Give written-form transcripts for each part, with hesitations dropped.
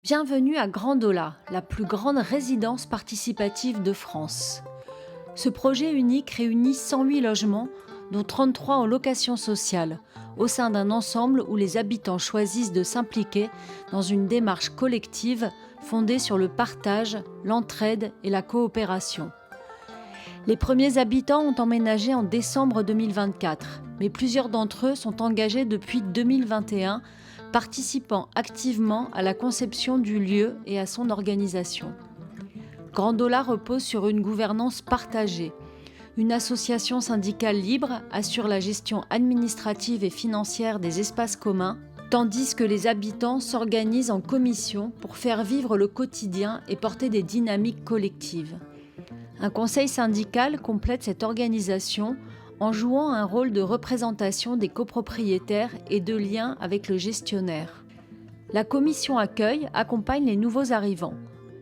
Bienvenue à Grandola, la plus grande résidence participative de France. Ce projet unique réunit 108 logements, dont 33 en location sociale, au sein d'un ensemble où les habitants choisissent de s'impliquer dans une démarche collective fondée sur le partage, l'entraide et la coopération. Les premiers habitants ont emménagé en décembre 2024, mais plusieurs d'entre eux sont engagés depuis 2021, participant activement à la conception du lieu et à son organisation. Grandola repose sur une gouvernance partagée. Une association syndicale libre assure la gestion administrative et financière des espaces communs, tandis que les habitants s'organisent en commission pour faire vivre le quotidien et porter des dynamiques collectives. Un conseil syndical complète cette organisation en jouant un rôle de représentation des copropriétaires et de lien avec le gestionnaire. La commission accueil accompagne les nouveaux arrivants.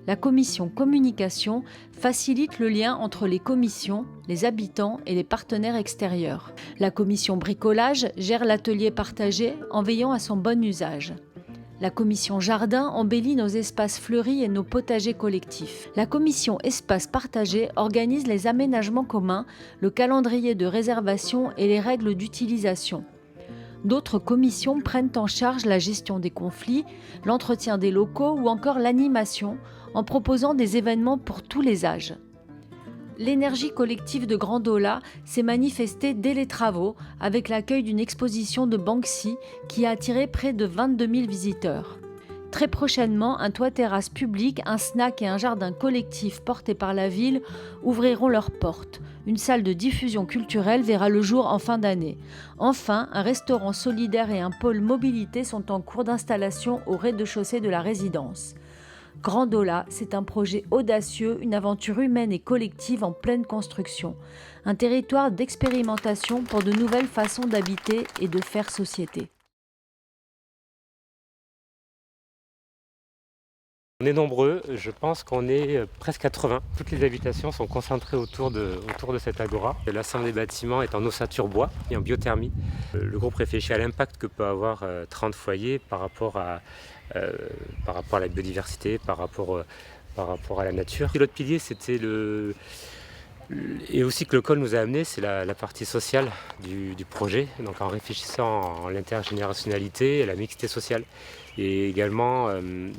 La commission communication facilite le lien entre les commissions, les habitants et les partenaires extérieurs. La commission bricolage gère l'atelier partagé en veillant à son bon usage. La commission jardin embellit nos espaces fleuris et nos potagers collectifs. La commission espace partagé organise les aménagements communs, le calendrier de réservation et les règles d'utilisation. D'autres commissions prennent en charge la gestion des conflits, l'entretien des locaux ou encore l'animation en proposant des événements pour tous les âges. L'énergie collective de Grandola s'est manifestée dès les travaux avec l'accueil d'une exposition de Banksy qui a attiré près de 22 000 visiteurs. Très prochainement, un toit-terrasse public, un snack et un jardin collectif porté par la ville ouvriront leurs portes. Une salle de diffusion culturelle verra le jour en fin d'année. Enfin, un restaurant solidaire et un pôle mobilité sont en cours d'installation au rez-de-chaussée de la résidence. Grandola, c'est un projet audacieux, une aventure humaine et collective en pleine construction. Un territoire d'expérimentation pour de nouvelles façons d'habiter et de faire société. On est nombreux, je pense qu'on est presque 80. Toutes les habitations sont concentrées autour de cette agora. L'ensemble des bâtiments est en ossature bois et en biothermie. Le groupe réfléchit à l'impact que peut avoir 30 foyers par rapport à la biodiversité, par rapport à la nature. Et l'autre pilier, c'était et aussi que le col nous a amené, c'est la partie sociale du projet. Donc en réfléchissant à l'intergénérationnalité et à la mixité sociale. Et également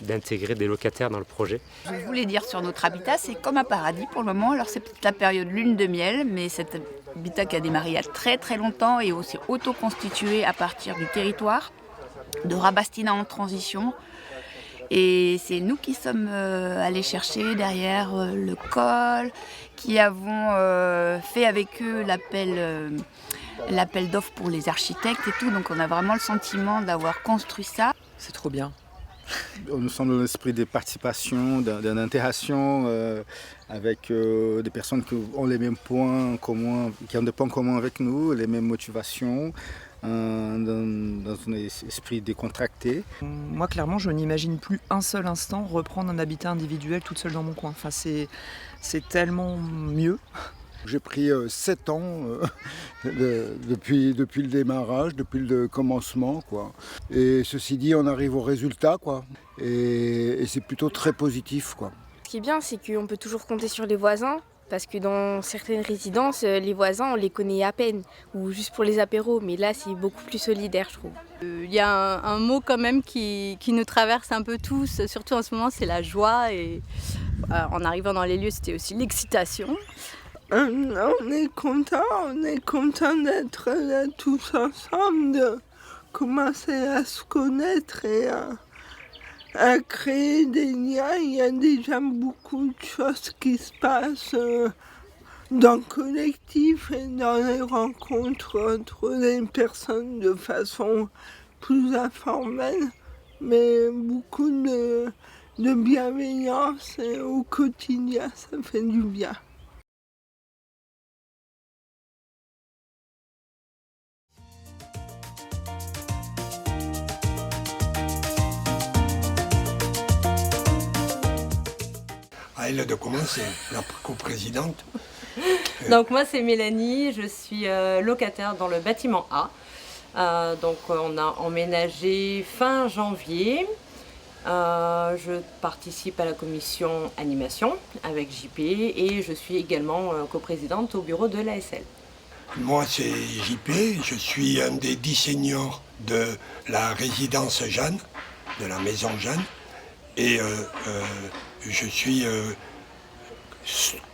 d'intégrer des locataires dans le projet. Je voulais dire sur notre habitat, c'est comme un paradis pour le moment. Alors c'est peut-être la période lune de miel, mais cet habitat qui a démarré il y a très très longtemps et aussi auto-constitué à partir du territoire de Rabastина en transition. Et c'est nous qui sommes allés chercher derrière le col, qui avons fait avec eux l'appel d'offres pour les architectes et tout. Donc on a vraiment le sentiment d'avoir construit ça. C'est trop bien. Nous sommes dans l'esprit de participation, d'interaction avec des personnes qui ont les mêmes points en commun, qui ont des points communs avec nous, les mêmes motivations, dans un esprit décontracté. Moi, clairement, je n'imagine plus un seul instant reprendre un habitat individuel toute seule dans mon coin. Enfin, c'est tellement mieux. J'ai pris 7 ans depuis le démarrage, depuis le commencement, quoi. Et ceci dit, on arrive au résultat, quoi. Et c'est plutôt très positif, quoi. Ce qui est bien, c'est qu'on peut toujours compter sur les voisins, parce que dans certaines résidences, les voisins, on les connaît à peine, ou juste pour les apéros, mais là, c'est beaucoup plus solidaire, je trouve. Il y a un mot quand même qui nous traverse un peu tous, surtout en ce moment, c'est la joie. Et en arrivant dans les lieux, c'était aussi l'excitation. On est content d'être là tous ensemble, de commencer à se connaître et à créer des liens. Il y a déjà beaucoup de choses qui se passent dans le collectif et dans les rencontres entre les personnes de façon plus informelle, mais beaucoup de bienveillance et au quotidien, ça fait du bien. Elle a de commencer, la coprésidente. Donc moi c'est Mélanie, je suis locataire dans le bâtiment A. Donc on a emménagé fin janvier. Je participe à la commission animation avec JP et je suis également coprésidente au bureau de l'ASL. Moi, c'est JP, je suis un des 10 seniors de la résidence Jeanne, de la maison Jeanne, et je suis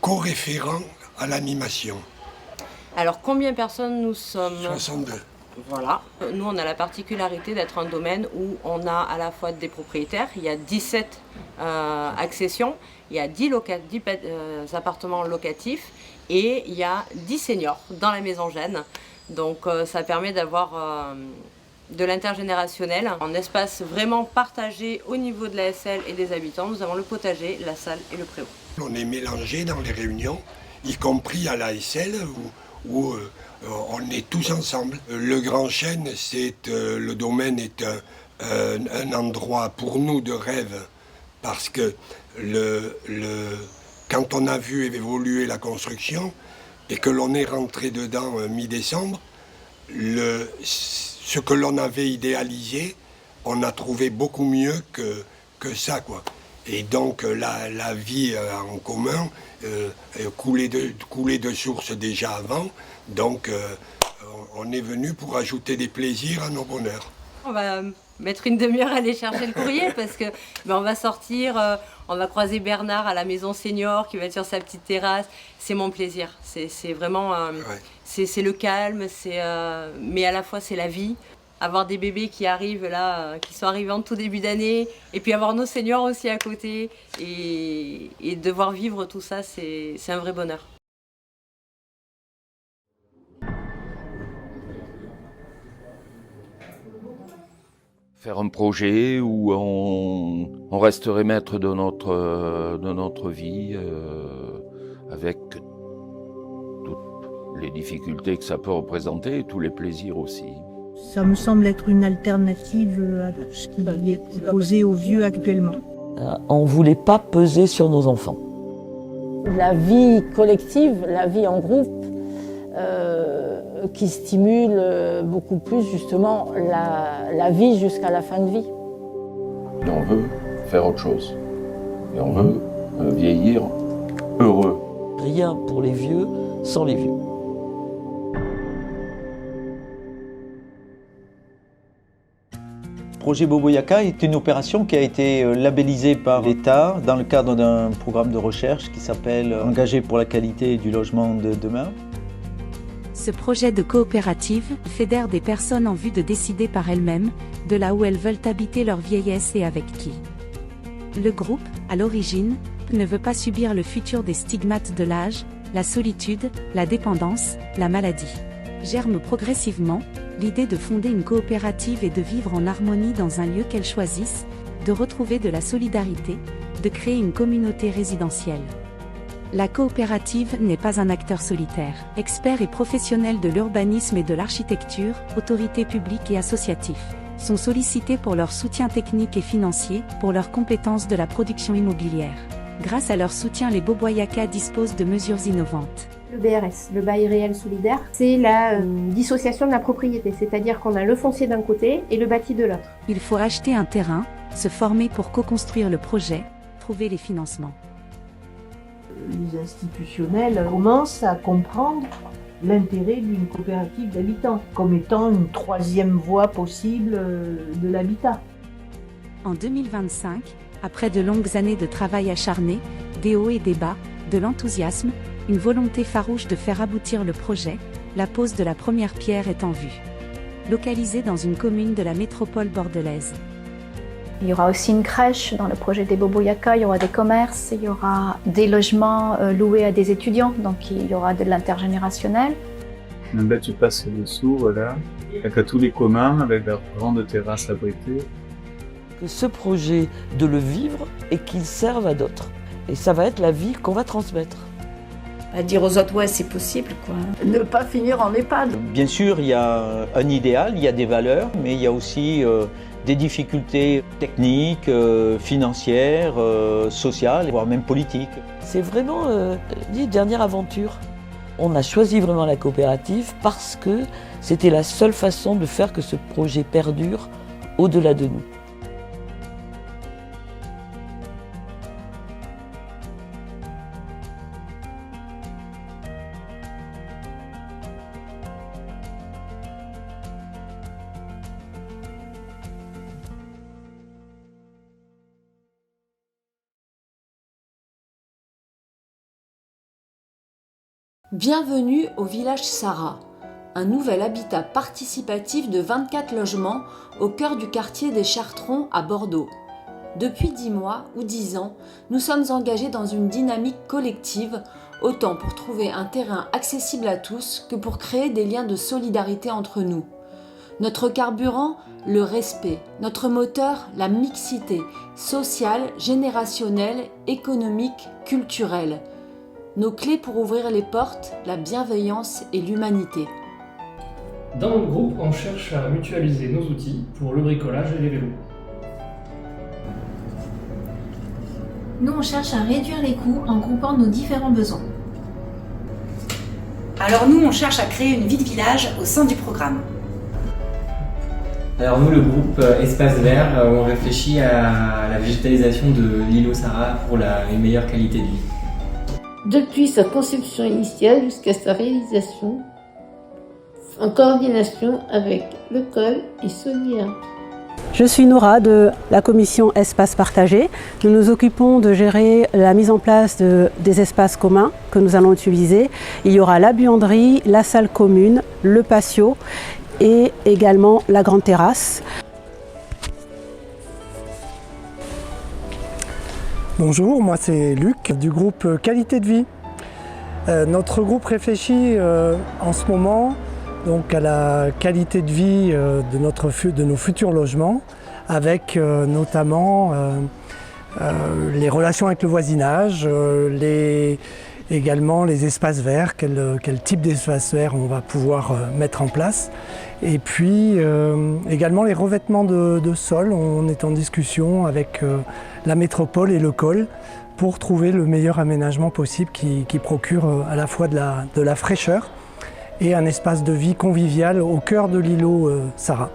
co-référent à l'animation. Alors, combien de personnes nous sommes ? 62. Voilà. Nous, on a la particularité d'être un domaine où on a à la fois des propriétaires, il y a 17 accessions, il y a 10 appartements locatifs et il y a 10 seniors dans la maison Jeanne. Donc ça permet d'avoir de l'intergénérationnel, un espace vraiment partagé au niveau de la SL et des habitants. Nous avons le potager, la salle et le préau. On est mélangés dans les réunions, y compris à la SL où on est tous ensemble. Le Grand Chêne, le domaine est un endroit pour nous de rêve parce que quand on a vu évoluer la construction et que l'on est rentré dedans mi-décembre, ce que l'on avait idéalisé, on a trouvé beaucoup mieux que ça, quoi. Et donc la vie en commun coulait de source déjà avant. Donc on est venu pour ajouter des plaisirs à nos bonheurs. On va mettre une demi-heure à aller chercher le courrier parce que on va sortir, on va croiser Bernard à la maison senior qui va être sur sa petite terrasse. C'est mon plaisir. C'est vraiment c'est le calme, mais à la fois c'est la vie. Avoir des bébés qui arrivent là, qui sont arrivés en tout début d'année, et puis avoir nos seniors aussi à côté, et devoir vivre tout ça, c'est un vrai bonheur. Faire un projet où on resterait maître de notre vie, avec toutes les difficultés que ça peut représenter et tous les plaisirs aussi. Ça me semble être une alternative à ce qui est proposé aux vieux actuellement. On ne voulait pas peser sur nos enfants. La vie collective, la vie en groupe, qui stimule beaucoup plus justement la vie jusqu'à la fin de vie. Et on veut faire autre chose. Et on veut vieillir heureux. Rien pour les vieux sans les vieux. Le projet Boboyaka est une opération qui a été labellisée par l'État dans le cadre d'un programme de recherche qui s'appelle « Engagé pour la qualité du logement de demain ». Ce projet de coopérative fédère des personnes en vue de décider par elles-mêmes de là où elles veulent habiter leur vieillesse et avec qui. Le groupe, à l'origine, ne veut pas subir le futur des stigmates de l'âge, la solitude, la dépendance, la maladie. Germe progressivement l'idée de fonder une coopérative et de vivre en harmonie dans un lieu qu'elles choisissent, de retrouver de la solidarité, de créer une communauté résidentielle. La coopérative n'est pas un acteur solitaire. Experts et professionnels de l'urbanisme et de l'architecture, autorités publiques et associatifs, sont sollicités pour leur soutien technique et financier, pour leurs compétences de la production immobilière. Grâce à leur soutien, les Boboyaka disposent de mesures innovantes. Le BRS, le bail réel solidaire, c'est la dissociation de la propriété, c'est-à-dire qu'on a le foncier d'un côté et le bâti de l'autre. Il faut acheter un terrain, se former pour co-construire le projet, trouver les financements. Les institutionnels commencent à comprendre l'intérêt d'une coopérative d'habitants, comme étant une troisième voie possible de l'habitat. En 2025, après de longues années de travail acharné, des hauts et des bas, de l'enthousiasme, une volonté farouche de faire aboutir le projet, la pose de la première pierre est en vue. Localisée dans une commune de la métropole bordelaise. Il y aura aussi une crèche dans le projet des Boboyaka, il y aura des commerces, il y aura des logements loués à des étudiants, donc il y aura de l'intergénérationnel. Là tu passes dessous, voilà, avec tous les communs, avec leur grande terrasse abritée. Que ce projet, de le vivre et qu'il serve à d'autres. Et ça va être la vie qu'on va transmettre. À dire aux autres, ouais, c'est possible, quoi. Ne pas finir en EHPAD. Bien sûr, il y a un idéal, il y a des valeurs, mais il y a aussi des difficultés techniques, financières, sociales, voire même politiques. C'est vraiment une dernière aventure. On a choisi vraiment la coopérative parce que c'était la seule façon de faire que ce projet perdure au-delà de nous. Bienvenue au village Sarah, un nouvel habitat participatif de 24 logements au cœur du quartier des Chartrons à Bordeaux. Depuis 10 mois ou 10 ans, nous sommes engagés dans une dynamique collective, autant pour trouver un terrain accessible à tous que pour créer des liens de solidarité entre nous. Notre carburant, le respect. Notre moteur, la mixité sociale, générationnelle, économique, culturelle. Nos clés pour ouvrir les portes, la bienveillance et l'humanité. Dans notre groupe, on cherche à mutualiser nos outils pour le bricolage et les vélos. Nous, on cherche à réduire les coûts en groupant nos différents besoins. Alors nous, on cherche à créer une vie de village au sein du programme. Alors nous, le groupe Espace Vert, on réfléchit à la végétalisation de l'îlot Sarah pour une meilleure qualité de vie. Depuis sa conception initiale jusqu'à sa réalisation, en coordination avec l'école et Sonia. Je suis Nora de la commission Espace Partagé. Nous nous occupons de gérer la mise en place des espaces communs que nous allons utiliser. Il y aura la buanderie, la salle commune, le patio et également la grande terrasse. Bonjour, moi c'est Luc du groupe Qualité de Vie. Notre groupe réfléchit en ce moment donc à la qualité de vie de nos futurs logements, avec notamment les relations avec le voisinage, également les espaces verts, quel type d'espace vert on va pouvoir mettre en place. Et puis également les revêtements de sol. On est en discussion avec la métropole et le COL pour trouver le meilleur aménagement possible qui procure à la fois de la fraîcheur et un espace de vie convivial au cœur de l'îlot Sarah.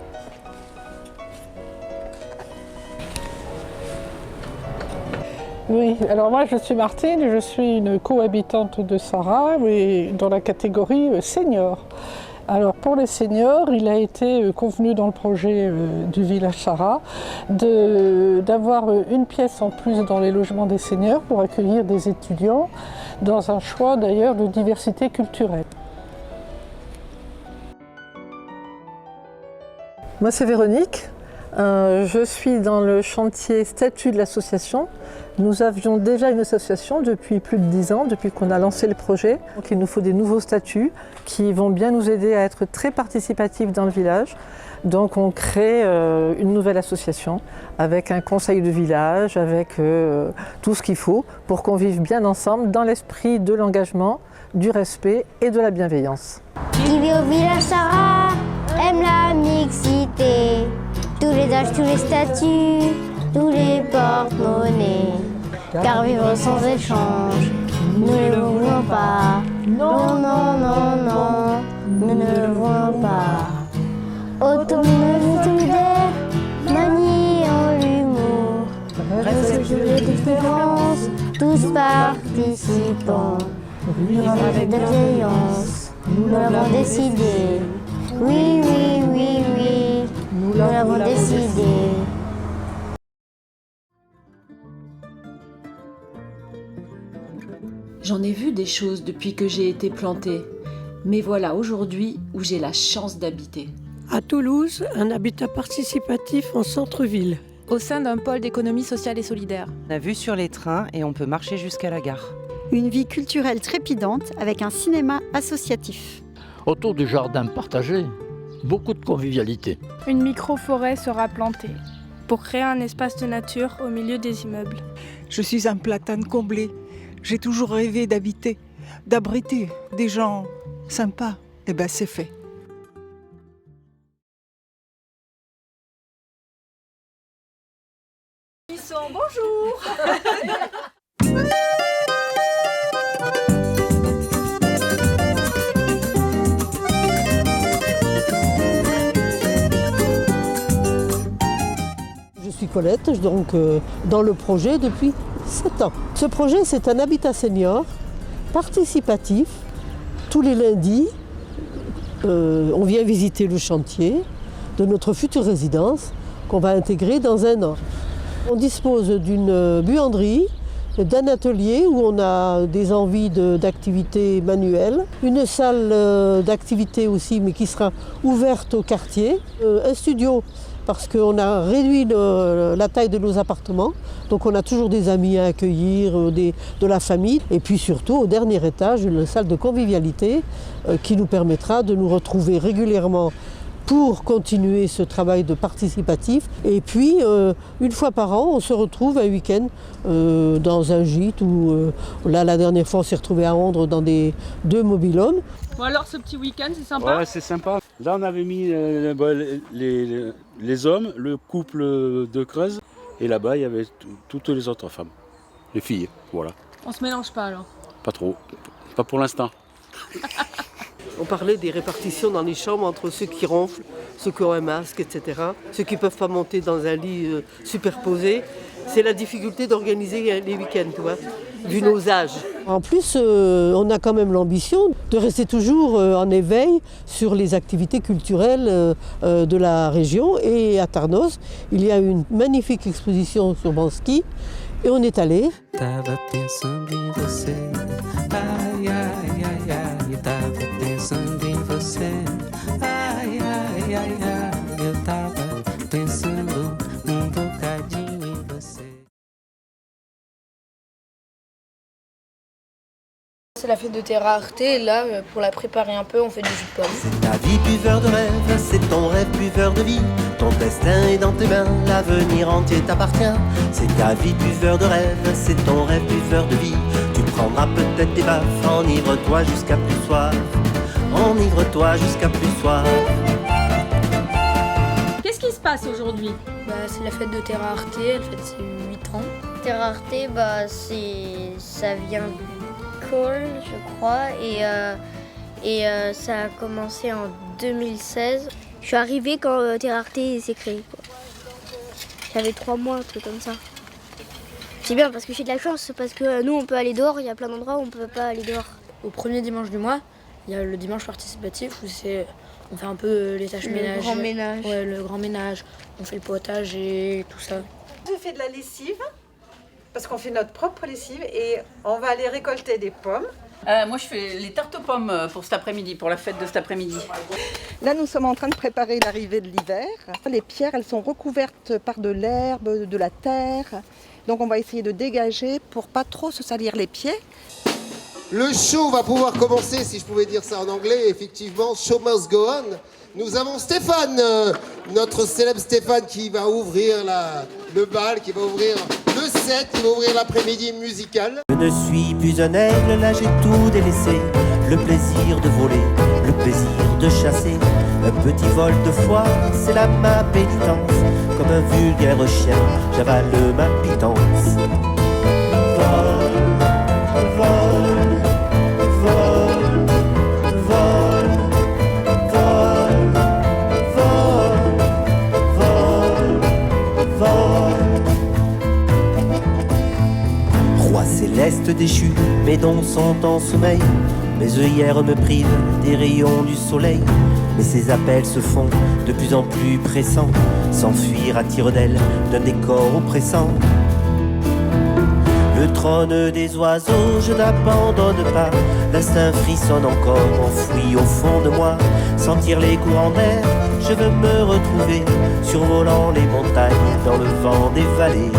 Oui, alors moi je suis Martine, je suis une cohabitante de Sarah, mais dans la catégorie senior. Alors pour les seniors, il a été convenu dans le projet du village Sarah d'avoir une pièce en plus dans les logements des seniors pour accueillir des étudiants dans un choix d'ailleurs de diversité culturelle. Moi c'est Véronique, je suis dans le chantier statut de l'association. Nous avions déjà une association depuis plus de 10 ans, depuis qu'on a lancé le projet. Donc il nous faut des nouveaux statuts qui vont bien nous aider à être très participatifs dans le village. Donc on crée une nouvelle association avec un conseil de village, avec tout ce qu'il faut pour qu'on vive bien ensemble dans l'esprit de l'engagement, du respect et de la bienveillance. Qui vit au village Sarah aime la mixité, tous les âges, tous les statuts, tous les porte-monnaies. Car vivre sans échange, nous ne le voulons pas. Non, non, non, non, nous ne le voulons pas. Autonomie solidaire, manie en l'humour, respect les différences, tous participants. Vivre avec bienveillance, nous l'avons décidé. Oui, oui, oui, oui, nous l'avons décidé. J'en ai vu des choses depuis que j'ai été plantée, mais voilà aujourd'hui où j'ai la chance d'habiter. À Toulouse, un habitat participatif en centre-ville. Au sein d'un pôle d'économie sociale et solidaire. On a vu sur les trains et on peut marcher jusqu'à la gare. Une vie culturelle trépidante avec un cinéma associatif. Autour du jardin partagé, beaucoup de convivialité. Une micro-forêt sera plantée pour créer un espace de nature au milieu des immeubles. Je suis un platane comblé. J'ai toujours rêvé d'habiter, d'abriter des gens sympas. Et ben c'est fait. Bonjour. Je suis Colette, donc dans le projet depuis 7 ans. Ce projet, c'est un habitat senior participatif. Tous les lundis, on vient visiter le chantier de notre future résidence qu'on va intégrer dans 1 an. On dispose d'une buanderie, d'un atelier où on a des envies d'activités manuelles, une salle d'activité aussi mais qui sera ouverte au quartier, un studio parce qu'on a réduit la taille de nos appartements, donc on a toujours des amis à accueillir, de la famille, et puis surtout au dernier étage une salle de convivialité qui nous permettra de nous retrouver régulièrement pour continuer ce travail de participatif. Et puis, une fois par an, on se retrouve un week-end dans un gîte où, là, la dernière fois, on s'est retrouvé à Ondres dans 2 mobil-homes. Bon alors, ce petit week-end, c'est sympa? Ouais, c'est sympa. Là, on avait mis les hommes, le couple de Creuse, et là-bas, il y avait toutes les autres femmes, les filles, voilà. On se mélange pas alors? Pas trop, pas pour l'instant. On parlait des répartitions dans les chambres entre ceux qui ronflent, ceux qui ont un masque, etc. Ceux qui ne peuvent pas monter dans un lit superposé. C'est la difficulté d'organiser les week-ends, tu vois, vu nos âges. En plus, on a quand même l'ambition de rester toujours en éveil sur les activités culturelles de la région. Et à Tarnos, il y a une magnifique exposition sur Bansky. Et on est allé. C'est la fête de tes raretés et là, pour la préparer un peu, on fait du jus de pomme. C'est ta vie buveur de rêve, c'est ton rêve buveur de vie. Ton destin est dans tes mains, l'avenir entier t'appartient. C'est ta vie buveur de rêve, c'est ton rêve buveur de vie. Tu prendras peut-être des baffes, enivre-toi jusqu'à plus soif. Enivre-toi jusqu'à plus soif. Qu'est-ce qui se passe aujourd'hui? C'est la fête de tes raretés, elle fête ses 8 ans. Tes raretés, ça vient du col, je crois, et ça a commencé en 2016. Je suis arrivée quand tes raretés s'est créé, quoi. J'avais 3 mois, un truc comme ça. C'est bien parce que j'ai de la chance, parce que nous on peut aller dehors, il y a plein d'endroits où on peut pas aller dehors. Au premier dimanche du mois, il y a le dimanche participatif où on fait un peu les tâches ménagères. Le grand ménage. Ouais, le grand ménage. On fait le potage et tout ça. Je fais de la lessive, parce qu'on fait notre propre lessive et on va aller récolter des pommes. Moi, je fais les tartes aux pommes pour cet après-midi, pour la fête de cet après-midi. Là, nous sommes en train de préparer l'arrivée de l'hiver. Les pierres, elles sont recouvertes par de l'herbe, de la terre. Donc, on va essayer de dégager pour pas trop se salir les pieds. Le show va pouvoir commencer, si je pouvais dire ça en anglais, effectivement, show must go on. Nous avons Stéphane, notre célèbre Stéphane qui va ouvrir le bal, qui va ouvrir le set, qui va ouvrir l'après-midi musical. Je ne suis plus un aigle, là j'ai tout délaissé. Le plaisir de voler, le plaisir de chasser. Un petit vol de foi, c'est là ma pénitence. Comme un vulgaire chien, j'avale ma pitance. Vol, vol. Céleste déchu, mes dons sont en sommeil. Mes œillères me privent des rayons du soleil. Mais ces appels se font de plus en plus pressants. S'enfuir à tire d'aile d'un décor oppressant. Le trône des oiseaux, je n'abandonne pas. L'instinct frissonne encore, enfoui au fond de moi. Sentir les courants d'air, je veux me retrouver survolant les montagnes dans le vent des vallées.